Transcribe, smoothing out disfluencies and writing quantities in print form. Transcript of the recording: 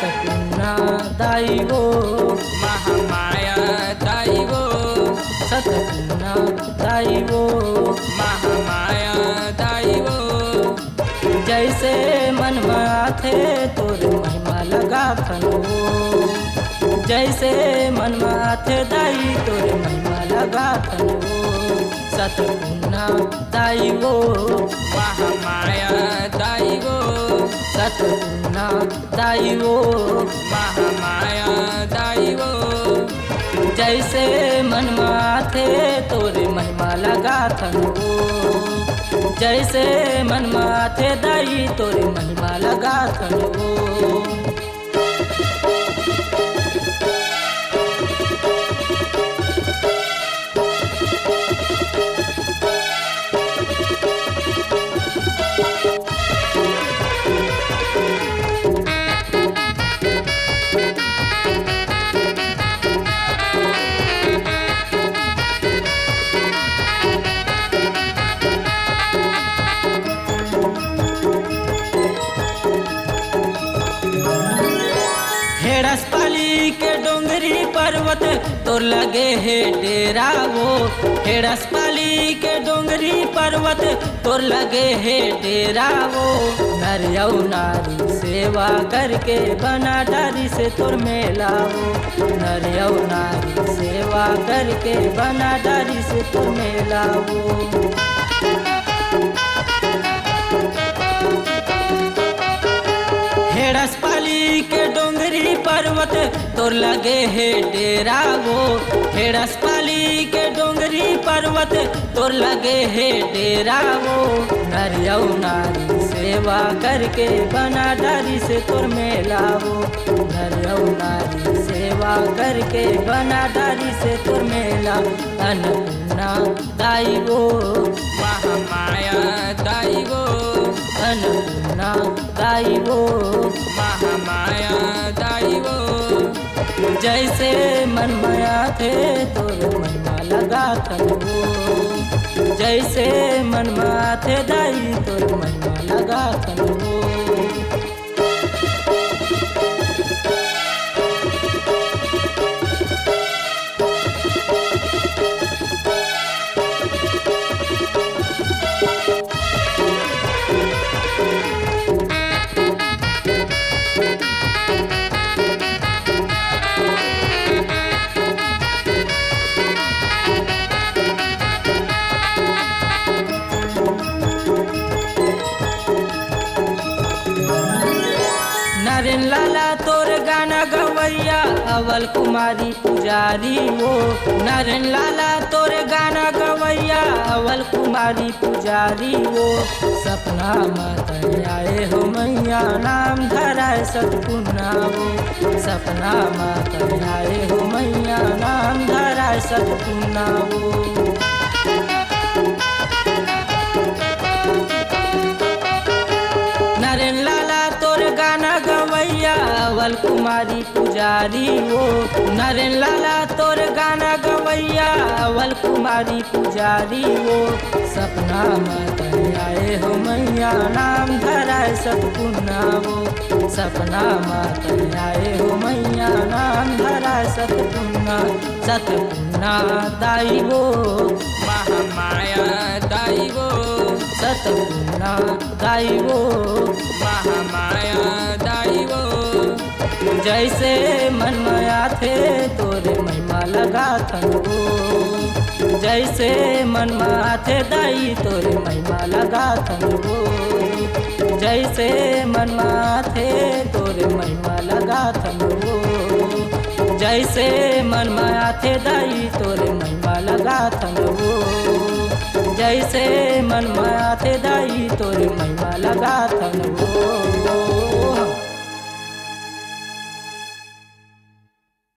सतपुन्ना दाइवो महामाया दाइवो सतपुन्ना दाइवो महामाया दाइवो जैसे मन माथे तोर महिमा लगा थनो जैसे मन माथे दाई तोर महिमा लगा थनो सतपुन्ना दाइवो महामाया दाइवो सतपुन्ना दाइवो महामाया दाइवो जैसे मन माथे तोर महिमा लगा थनो जैसे मन माथे दाई तोर महिमा लगा थनो हेड़सपाली के डोंगरी पर्वत तोर लगे है डेरा वो हेड़सपाली के डोंगरी पर्वत तोर लगे है डेरा वो नर यौ नारी सेवा करके बना डारी से तोर मेला वो नर यौ नारी सेवा करके बना डारी से तोर मेला वो हेड़सपाली के डोंगरी पर्वत तोर लगे है डेरा वो हेड़सपाली के डोंगरी पर्वत तोर लगे है डेरा वो नर यौ नारी सेवा करके बना डारी से तोर मेला वो नर यौ नारी सेवा करके बना डारी से तोर मेला अन्नपूर्णा दाइवो महामाया दाइवो अन्नपूर्णा दाइवो महामाया दाइवो जैसे मन माया थे तोर महिमा लगा थनो जैसे मन माथे दाई तोर महिमा लगा थनो नरेन लाला तोर गाना गवैया अवल कुमारी पुजारी वो नरेन लाला तोर गाना गवैया अवल कुमारी पुजारी वो सपना मत आए हो मैया नाम धराए सतपुन्ना वो सपना मत आए हो मैया नाम धराए सतपुन्ना वो नरेन लाला तोर गाना गवैया अवल कुमारी पुजारी वो नरेन लाला तोर गाना गवैया अवल कुमारी पुजारी वो सपना मत आए हो मैया नाम धराए सतपुन्ना वो सपना मत आए हो मैया नाम धराए सतपुन्ना सतपुन्ना दाइवो महामाया दाइवो सतपुन्ना दाइवो महामाया दाइवो जैसे मन माया थे तोरे महिमा लगा थनो जैसे मन माथे दाई तोरे महिमा लगा थनो जैसे मन माथे तोरे महिमा लगा थनो जैसे मन माथे दाई तोरे महिमा लगा थनो जैसे मन माथे दाई तोरे महिमा लगा थनो